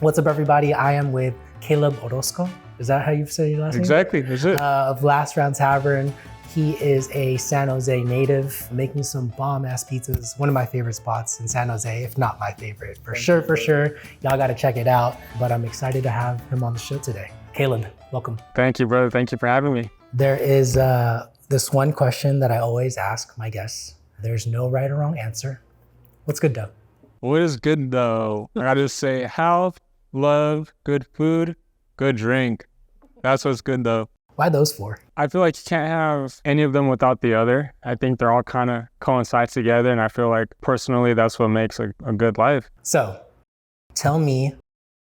What's up, everybody? I am with Caleb Orozco. Is that how you say your last name? Exactly, that's it. Of Round Tavern. He is a San Jose native, making some bomb-ass pizzas. One of my favorite spots in San Jose, if not my favorite. For sure. Y'all gotta check it out. But I'm excited to have him on the show today. Caleb, welcome. Thank you, brother. Thank you for having me. There is this one question that I always ask my guests. There's no right or wrong answer. What's good, though? What is good, though? I gotta say health, love, good food, good drink. That's what's good, though. Why those four? I feel like you can't have any of them without the other. I think they're all kind of coincide together, and I feel like personally that's what makes a good life. So, tell me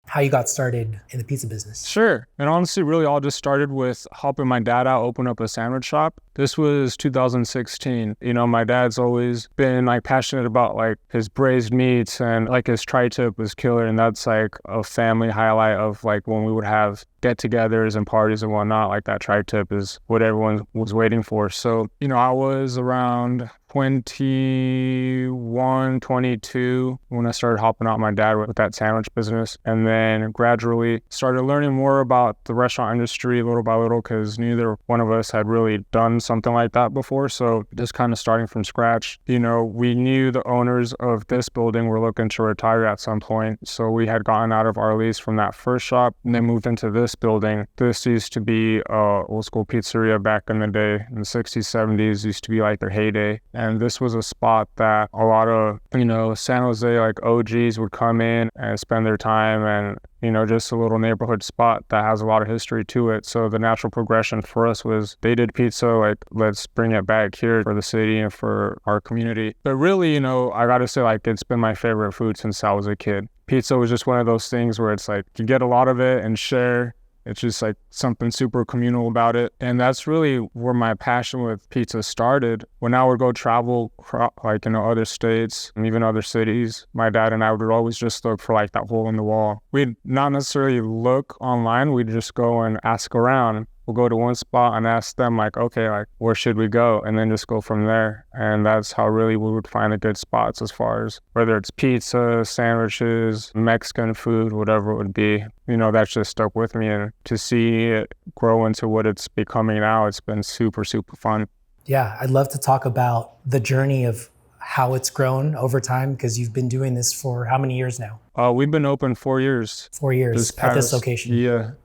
how you got started in the pizza business. Sure. And honestly, really all just started with helping my dad out open up a sandwich shop. This was 2016. You know, my dad's always been like passionate about like his braised meats, and like his tri-tip was killer. And that's like a family highlight of like when we would have get-togethers and parties and whatnot. Like that tri-tip is what everyone was waiting for. So, you know, I was around 21, 22 when I started helping out my dad with that sandwich business, and then gradually started learning more about the restaurant industry little by little, because neither one of us had really done something like that before. So just kind of starting from scratch. You know, we knew the owners of this building were looking to retire at some point, so we had gotten out of our lease from that first shop and then moved into this building. This used to be a old school pizzeria back in the day. In the 60s, 70s used to be like their heyday. And this was a spot that a lot of, you know, San Jose like OGs would come in and spend their time, and, you know, just a little neighborhood spot that has a lot of history to it. So the natural progression for us was they did pizza, like let's bring it back here for the city and for our community. But really, you know, I gotta say, like, it's been my favorite food since I was a kid. Pizza was just one of those things where it's like you get a lot of it and share. It's just like something super communal about it. And that's really where my passion with pizza started. When I would go travel, like, you know, other states and even other cities, my dad and I would always just look for like that hole in the wall. We'd not necessarily look online. We'd just go and ask around. We'll go to one spot and ask them like, okay, like, where should we go? And then just go from there. And that's how really we would find the good spots, as far as whether it's pizza, sandwiches, Mexican food, whatever it would be. You know, that's just stuck with me. And to see it grow into what it's becoming now, it's been super, super fun. Yeah, I'd love to talk about the journey of how it's grown over time, because you've been doing this for how many years now? We've been open 4 years. 4 years at this location.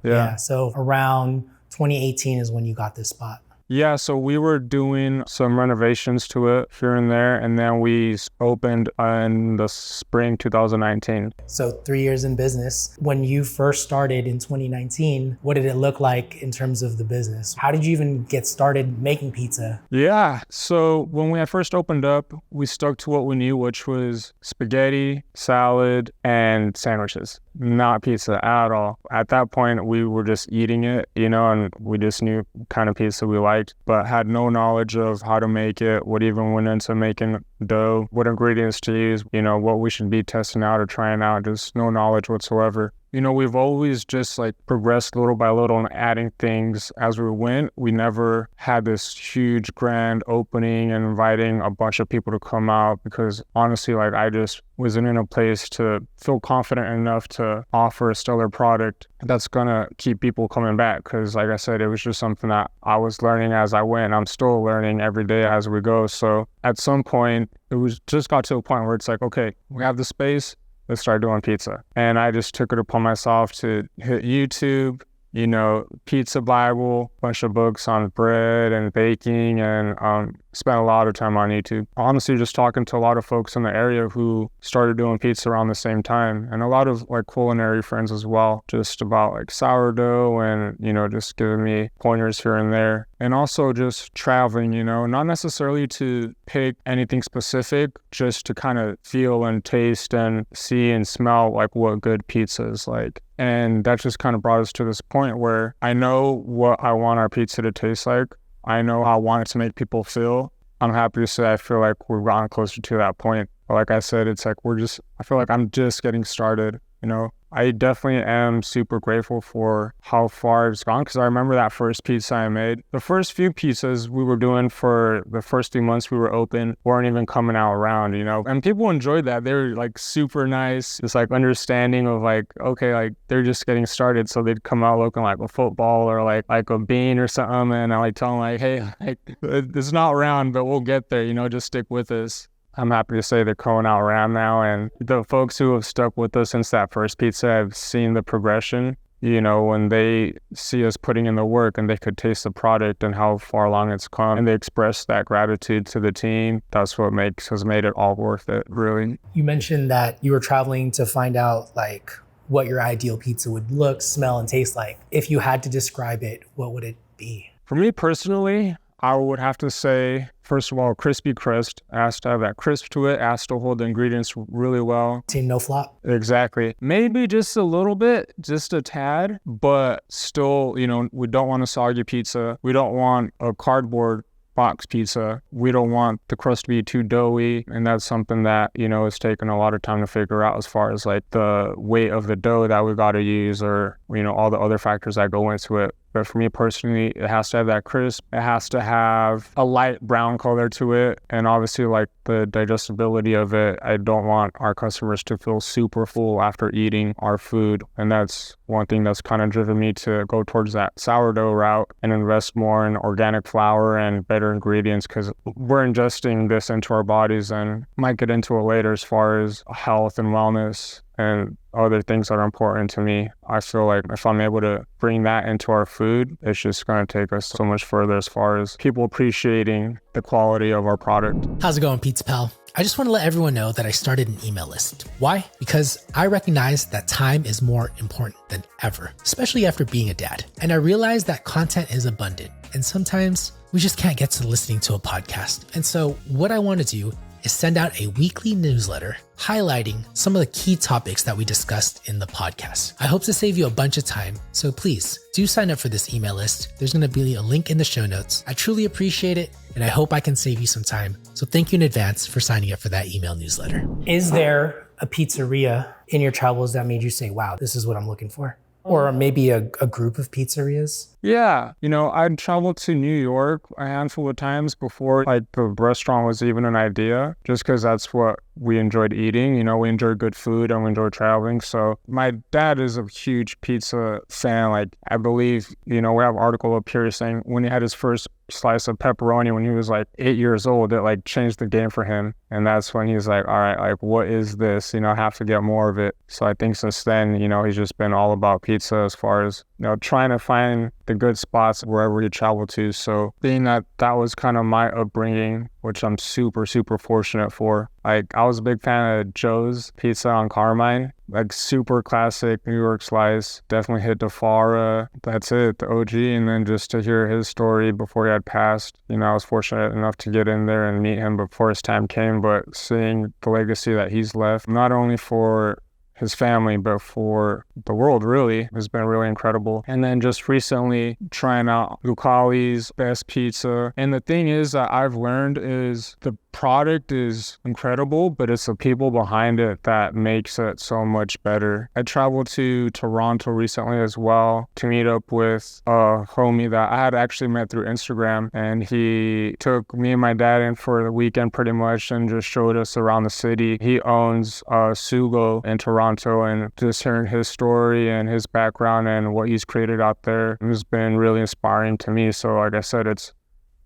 Yeah. So around 2018 is when you got this spot. Yeah, so we were doing some renovations to it here and there, and then we opened in the spring 2019. So 3 years in business. When you first started in 2019, what did it look like in terms of the business? How did you even get started making pizza? Yeah, so when we had first opened up, we stuck to what we knew, which was spaghetti, salad, and sandwiches. Not pizza at all. At that point, we were just eating it, you know, and we just knew what kind of pizza we liked, but had no knowledge of how to make it, what even went into making dough, what ingredients to use, you know, what we should be testing out or trying out, just no knowledge whatsoever. You know, we've always just like progressed little by little and adding things as we went. We never had this huge grand opening and inviting a bunch of people to come out, because honestly, like, I just wasn't in a place to feel confident enough to offer a stellar product that's gonna keep people coming back. Because like I said, it was just something that I was learning as I went. I'm still learning every day as we go. So at some point, it was just got to a point where it's like, okay, we have the space, let's start doing pizza. And I just took it upon myself to hit YouTube, you know, Pizza Bible, bunch of books on bread and baking, and spent a lot of time on YouTube. Honestly, just talking to a lot of folks in the area who started doing pizza around the same time, and a lot of like culinary friends as well, just about like sourdough and, you know, just giving me pointers here and there. And also just traveling, you know, not necessarily to pick anything specific, just to kind of feel and taste and see and smell like what good pizza is like. And that just kind of brought us to this point where I know what I want our pizza to taste like. I know how I want it to make people feel. I'm happy to say I feel like we've gotten closer to that point. But like I said, it's like I feel like I'm just getting started. You know, I definitely am super grateful for how far it's gone, because I remember that first pizza I made. The first few pizzas we were doing for the first 3 months we were open weren't even coming out around, and people enjoyed that. They were like super nice, just like understanding of like, okay, like they're just getting started, so they'd come out looking like a football or like a bean or something, and I like tell them like, hey, like it's not round, but we'll get there, just stick with us. I'm happy to say they're going out around now, and the folks who have stuck with us since that first pizza, I've seen the progression. When they see us putting in the work and they could taste the product and how far along it's come, and they express that gratitude to the team, that's what has made it all worth it, really. You mentioned that you were traveling to find out like what your ideal pizza would look, smell, and taste like. If you had to describe it, what would it be? For me personally, I would have to say, first of all, crispy crust. It has to have that crisp to it. It has to hold the ingredients really well. Team no flop? Exactly. Maybe just a little bit, just a tad, but still, we don't want a soggy pizza. We don't want a cardboard box pizza. We don't want the crust to be too doughy, and that's something that it's taken a lot of time to figure out, as far as like the weight of the dough that we got to use, or all the other factors that go into it. But for me personally, it has to have that crisp. It has to have a light brown color to it. And obviously, like the digestibility of it, I don't want our customers to feel super full after eating our food. And that's one thing that's kind of driven me to go towards that sourdough route and invest more in organic flour and better ingredients, because we're ingesting this into our bodies, and might get into it later as far as health and wellness and other things that are important to me. I feel like if I'm able to bring that into our food, it's just going to take us so much further as far as people appreciating the quality of our product. How's it going, Pizza Pal? I just want to let everyone know that I started an email list. Why? Because I recognize that time is more important than ever, especially after being a dad. And I realize that content is abundant, and sometimes we just can't get to listening to a podcast. And so what I want to do is send out a weekly newsletter highlighting some of the key topics that we discussed in the podcast. I hope to save you a bunch of time, so please do sign up for this email list. There's going to be a link in the show notes. I truly appreciate it, and I hope I can save you some time. So thank you in advance for signing up for that email newsletter. Is there a pizzeria in your travels that made you say, wow, this is what I'm looking for? Or maybe a group of pizzerias? Yeah, I'd traveled to New York a handful of times before like the restaurant was even an idea, just because that's what we enjoyed eating. We enjoy good food and we enjoy traveling. So my dad is a huge pizza fan. Like I believe, we have an article up here saying when he had his first slice of pepperoni when he was like 8 years old, it like changed the game for him. And that's when he's like, all right, like what is this? I have to get more of it. So I think since then, he's just been all about pizza as far as, trying to find the good spots wherever you travel to. So being that was kind of my upbringing, which I'm super, super fortunate for. Like I was a big fan of Joe's Pizza on Carmine, like super classic New York slice. Definitely hit DeFara. That's it, the OG. And then just to hear his story before he had passed, I was fortunate enough to get in there and meet him before his time came. But seeing the legacy that he's left, not only for his family, but for the world really, has been really incredible. And then just recently trying out Lucali's Best Pizza. And the thing is that I've learned is the product is incredible, but it's the people behind it that makes it so much better. I traveled to Toronto recently as well to meet up with a homie that I had actually met through Instagram, and he took me and my dad in for the weekend pretty much and just showed us around the city. He owns Sugo in Toronto, and just hearing his story and his background and what he's created out there has been really inspiring to me. So like I said, it's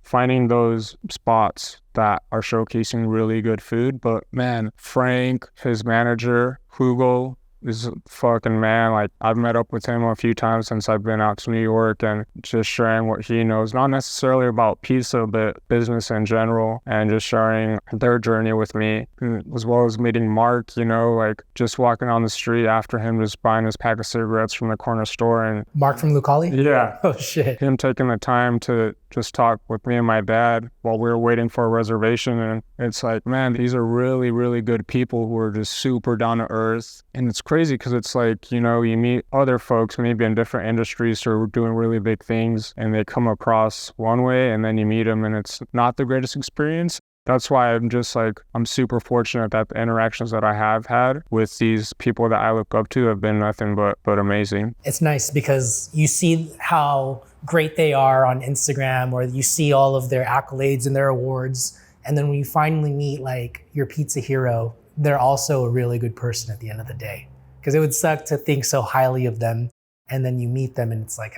finding those spots that are showcasing really good food. But man, Frank, his manager, Hugo, is a fucking man. Like I've met up with him a few times since I've been out to New York, and just sharing what he knows, not necessarily about pizza, but business in general, and just sharing their journey with me, as well as meeting Mark, like just walking on the street after him, just buying his pack of cigarettes from the corner store. And Mark from Lucali? Yeah. Oh shit. Him taking the time to just talk with me and my dad while we were waiting for a reservation. And it's like, man, these are really, really good people who are just super down to earth. And it's crazy because it's like, you meet other folks maybe in different industries who are doing really big things, and they come across one way, and then you meet them and it's not the greatest experience. That's why I'm super fortunate that the interactions that I have had with these people that I look up to have been nothing but amazing. It's nice because you see how great they are on Instagram, or you see all of their accolades and their awards. And then when you finally meet like your pizza hero, they're also a really good person at the end of the day. Because it would suck to think so highly of them and then you meet them and it's like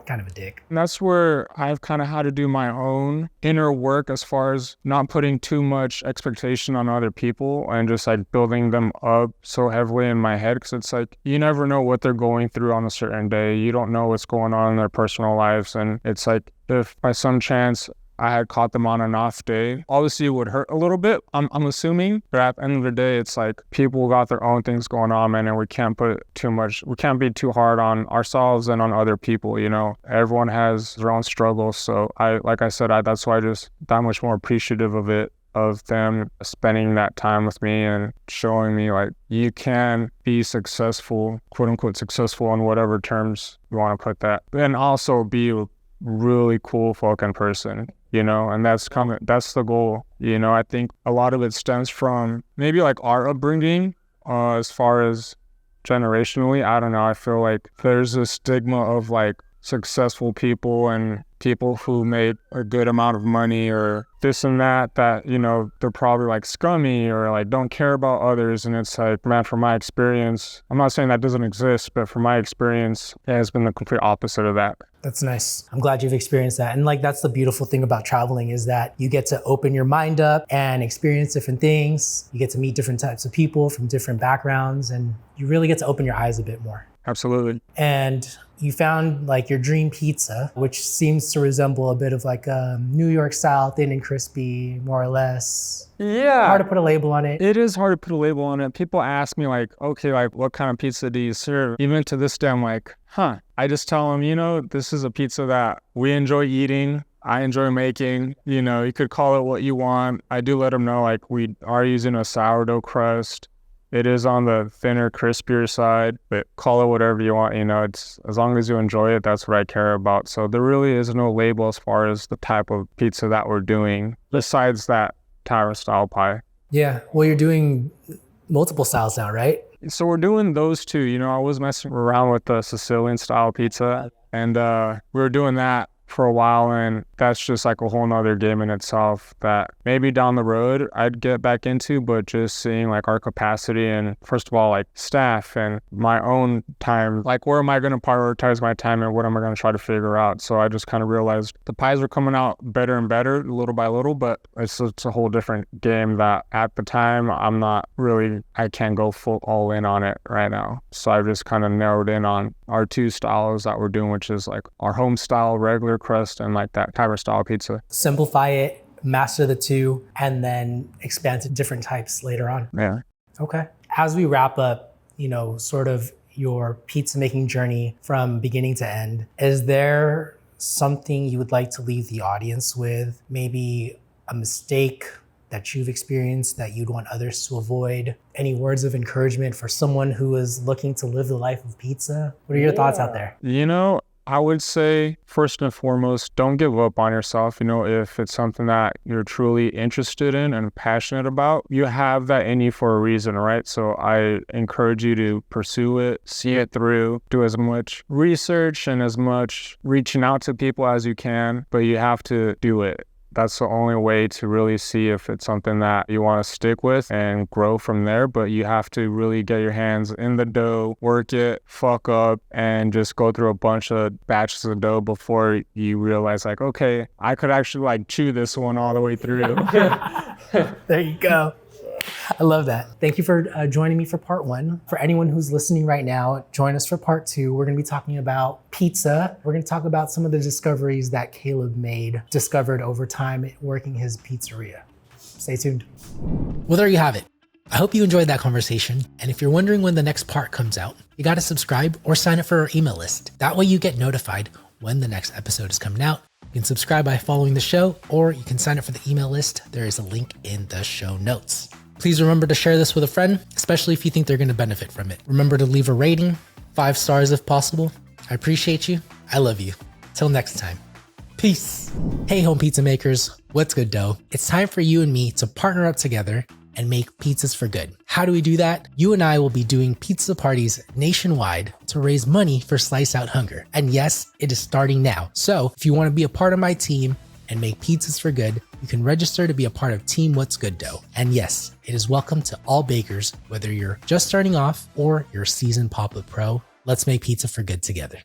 kind of a dick. And that's where I've kind of had to do my own inner work as far as not putting too much expectation on other people and just like building them up so heavily in my head. Because it's like, you never know what they're going through on a certain day. You don't know what's going on in their personal lives. And it's like, if by some chance I had caught them on an off day, obviously it would hurt a little bit, I'm assuming. But at the end of the day, it's like people got their own things going on, man, and we can't be too hard on ourselves and on other people, you know. Everyone has their own struggles. So that's why I just that much more appreciative of them spending that time with me and showing me like you can be successful, quote unquote successful on whatever terms you want to put that, and also be a really cool fucking person. You know, and that's the goal. You know, I think a lot of it stems from maybe like our upbringing, as far as generationally. I don't know. I feel like there's a stigma of like successful people and people who made a good amount of money or this and that, you know, they're probably like scummy or like don't care about others. And it's like, man, from my experience, I'm not saying that doesn't exist, but from my experience, it has been the complete opposite of that. That's nice. I'm glad you've experienced that. And like, that's the beautiful thing about traveling is that you get to open your mind up and experience different things. You get to meet different types of people from different backgrounds, and you really get to open your eyes a bit more. Absolutely. And you found like your dream pizza, which seems to resemble a bit of like a New York style, thin and crispy, more or less. Yeah. Hard to put a label on it. It is hard to put a label on it. People ask me like, okay, like what kind of pizza do you serve? Even to this day, I'm like, I just tell them, you know, this is a pizza that we enjoy eating. I enjoy making. You know, you could call it what you want. I do let them know like we are using a sourdough crust. It is on the thinner, crispier side, but call it whatever you want. You know, it's as long as you enjoy it, that's what I care about. So there really is no label as far as the type of pizza that we're doing, besides that Tavern style pie. Yeah, well, you're doing multiple styles now, right? So we're doing those two. You know, I was messing around with the Sicilian style pizza, and we were doing that for a while, and that's just like a whole nother game in itself that maybe down the road I'd get back into. But just seeing like our capacity and first of all like staff and my own time, like where am I going to prioritize my time and what am I going to try to figure out. So I just kind of realized the pies were coming out better and better little by little, but it's a whole different game that at the time I can't go full all in on it right now. So I've just kind of narrowed in on our two styles that we're doing, which is like our home style regular crust and like that Tavern style pizza. Simplify it, master the two, and then expand to different types later on. Yeah. Okay. As we wrap up, you know, sort of your pizza making journey from beginning to end, is there something you would like to leave the audience with? Maybe a mistake that you've experienced that you'd want others to avoid? Any words of encouragement for someone who is looking to live the life of pizza? What are your thoughts out there? You know, I would say first and foremost, don't give up on yourself. You know, if it's something that you're truly interested in and passionate about, you have that in you for a reason, right? So I encourage you to pursue it, see it through, do as much research and as much reaching out to people as you can, but you have to do it. That's the only way to really see if it's something that you want to stick with and grow from there. But you have to really get your hands in the dough, work it, fuck up, and just go through a bunch of batches of dough before you realize like, okay, I could actually like chew this one all the way through. There you go. I love that. Thank you for joining me for part one. For anyone who's listening right now, join us for part two. We're going to be talking about pizza. We're going to talk about some of the discoveries that Caleb discovered over time working his pizzeria. Stay tuned. Well, there you have it. I hope you enjoyed that conversation. And if you're wondering when the next part comes out, you got to subscribe or sign up for our email list. That way you get notified when the next episode is coming out. You can subscribe by following the show, or you can sign up for the email list. There is a link in the show notes. Please remember to share this with a friend, especially if you think they're going to benefit from it. Remember to leave a rating, 5 stars if possible. I appreciate you. I love you. Till next time. Peace. Peace. Hey, home pizza makers. What's good, dough? It's time for you and me to partner up together and make pizzas for good. How do we do that? You and I will be doing pizza parties nationwide to raise money for Slice Out Hunger. And yes, it is starting now. So if you want to be a part of my team and make pizzas for good, you can register to be a part of Team What's Good Dough. And yes, it is welcome to all bakers, whether you're just starting off or you're a seasoned Pop Pro. Let's make pizza for good together.